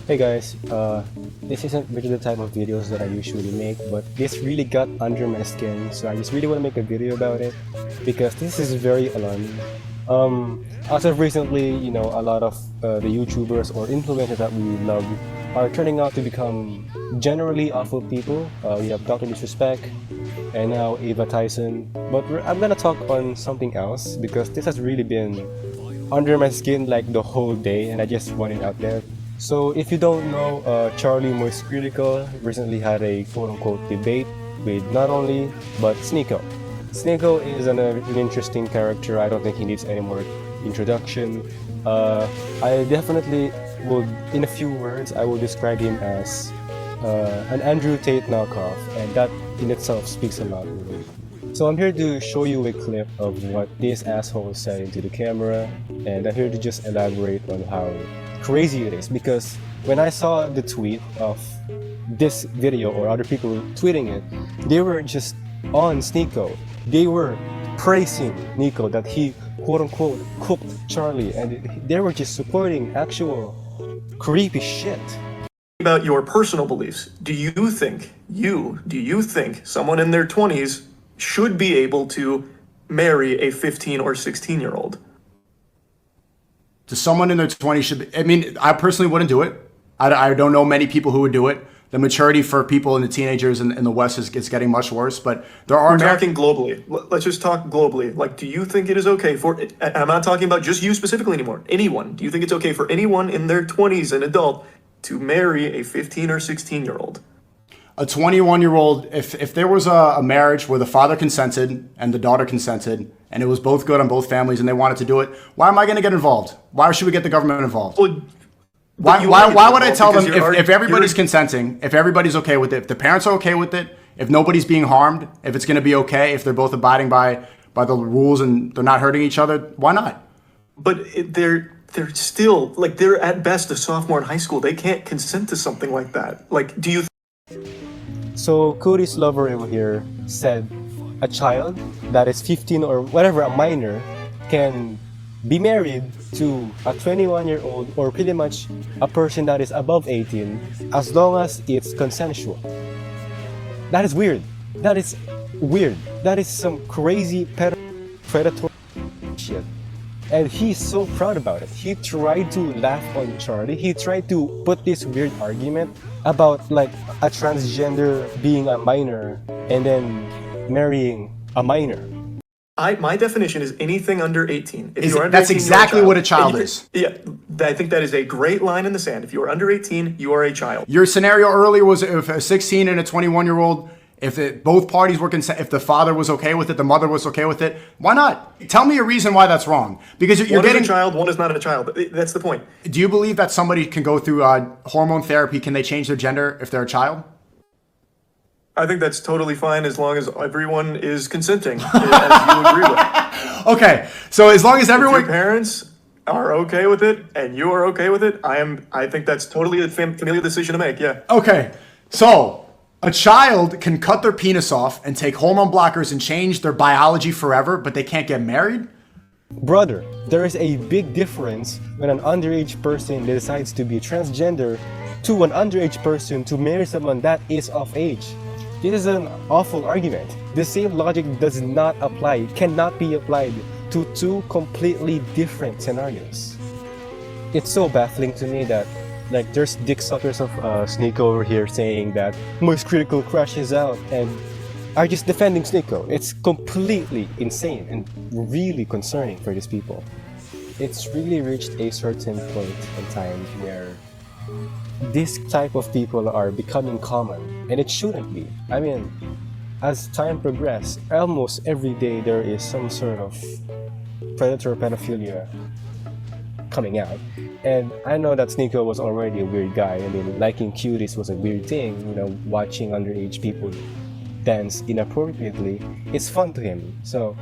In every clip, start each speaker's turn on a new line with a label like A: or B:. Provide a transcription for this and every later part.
A: Hey guys, this isn't really the type of videos that I usually make, but this really got under my skin, so I just really want to make a video about it because this is very alarming. As of recently, a lot of the YouTubers or influencers that we love are turning out to become generally awful people. We have Dr. Disrespect and now Ava Tyson, but I'm gonna talk on something else because this has really been under my skin like the whole day, and I just want it out there. So if you don't know, Charlie Moist Critical recently had a quote-unquote debate with not only but Sneako. Sneako is an interesting character. I don't think he needs any more introduction. I definitely would, in a few words, I will describe him as an Andrew Tate knockoff, and that in itself speaks a lot really. So I'm here to show you a clip of what this asshole said into the camera, and I'm here to just elaborate on how crazy it is, because when I saw the tweet of this video or other people tweeting it, they were just on Sneako. They were praising Nico that he quote-unquote cooked Charlie, and they were just supporting actual creepy shit.
B: About your personal beliefs, do you think someone in their 20s should be able to marry a 15 or 16-year-old?
C: To someone in their 20s should be, I mean, I personally wouldn't do it. I don't know many people who would do it. The maturity for people in the teenagers in the West is getting much worse, but there are...
B: We're talking globally. Let's just talk globally. Like, do you think it is okay for, and I'm not talking about just you specifically anymore, anyone, do you think it's okay for anyone in their 20s, an adult, to marry a 15 or 16-year-old?
C: A 21-year-old, if there was a marriage where the father consented and the daughter consented, and it was both good on both families and they wanted to do it, why am I going to get involved? Why should we get the government involved?
B: Well,
C: why would I tell them if everybody's consenting, if everybody's okay with it, if the parents are okay with it, if nobody's being harmed, if it's going to be okay, if they're both abiding by the rules and they're not hurting each other, why not?
B: But they're still, like, they're at best a sophomore in high school. They can't consent to something like that. Like, do you...
A: So Cody's lover over here said a child that is 15 or whatever, a minor, can be married to a 21-year-old or pretty much a person that is above 18 as long as it's consensual. That is weird. That is weird. That is some crazy predatory shit. And he's so proud about it. He tried to laugh on Charlie. He tried to put this weird argument about like a transgender being a minor and then marrying a minor.
B: My definition is anything under 18.
C: That's exactly what a child is.
B: Yeah, I think that is a great line in the sand. If you are under 18, you are a child.
C: Your scenario earlier was if a 16 and a 21-year-old, if both parties were if the father was okay with it, the mother was okay with it, why not? Tell me a reason why that's wrong. Because you're getting...
B: One is a child, one is not a child. That's the point.
C: Do you believe that somebody can go through hormone therapy? Can they change their gender if they're a child?
B: I think that's totally fine as long as everyone is consenting, as you agree with.
C: Okay, so as long as everyone...
B: If your parents are okay with it and you are okay with it, I think that's totally a familial decision to make, yeah.
C: Okay, so a child can cut their penis off and take hormone blockers and change their biology forever, but they can't get married?
A: Brother, there is a big difference when an underage person decides to be transgender to an underage person to marry someone that is of age. This is an awful argument. The same logic does not apply, cannot be applied to two completely different scenarios. It's so baffling to me that like there's dick suckers of Sneako over here saying that Moist Critical crashes out and are just defending Sneako. It's completely insane and really concerning for these people. It's really reached a certain point in time where this type of people are becoming common, and it shouldn't be. I mean, as time progresses, almost every day there is some sort of predator pedophilia coming out. And I know that Sneako was already a weird guy. I mean, liking cuties was a weird thing, watching underage people dance inappropriately. It's fun to him. So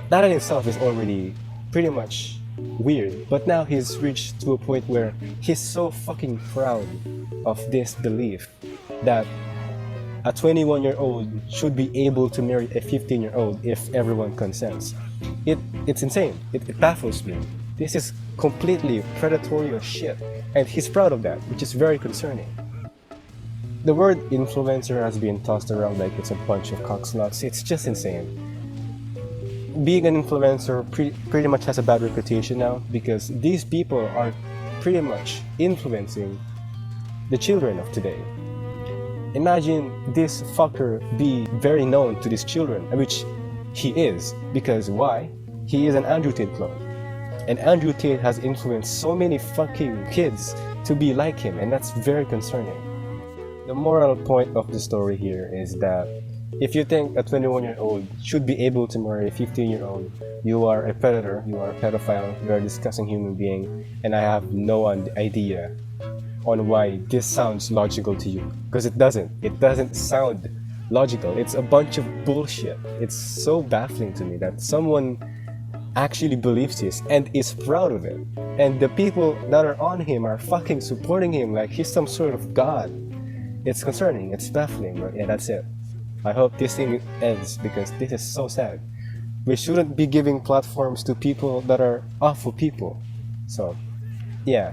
A: that in itself is already pretty much weird, but now he's reached to a point where he's so fucking proud of this belief that a 21-year-old should be able to marry a 15-year-old if everyone consents. It's insane. It baffles me. This is completely predatory as shit. And he's proud of that, which is very concerning. The word influencer has been tossed around like it's a bunch of cocksnuts. It's just insane. Being an influencer pretty much has a bad reputation now because these people are pretty much influencing the children of today. Imagine this fucker be very known to these children, which he is, because why? He is an Andrew Tate clone. And Andrew Tate has influenced so many fucking kids to be like him, and that's very concerning. The moral point of the story here is that if you think a 21-year-old should be able to marry a 15-year-old, you are a predator, you are a pedophile, you are a disgusting human being, and I have no idea on why this sounds logical to you. Because it doesn't. It doesn't sound logical. It's a bunch of bullshit. It's so baffling to me that someone actually believes this and is proud of it. And the people that are on him are fucking supporting him like he's some sort of god. It's concerning. It's baffling. But yeah, that's it. I hope this thing ends because this is so sad. We shouldn't be giving platforms to people that are awful people. So, yeah.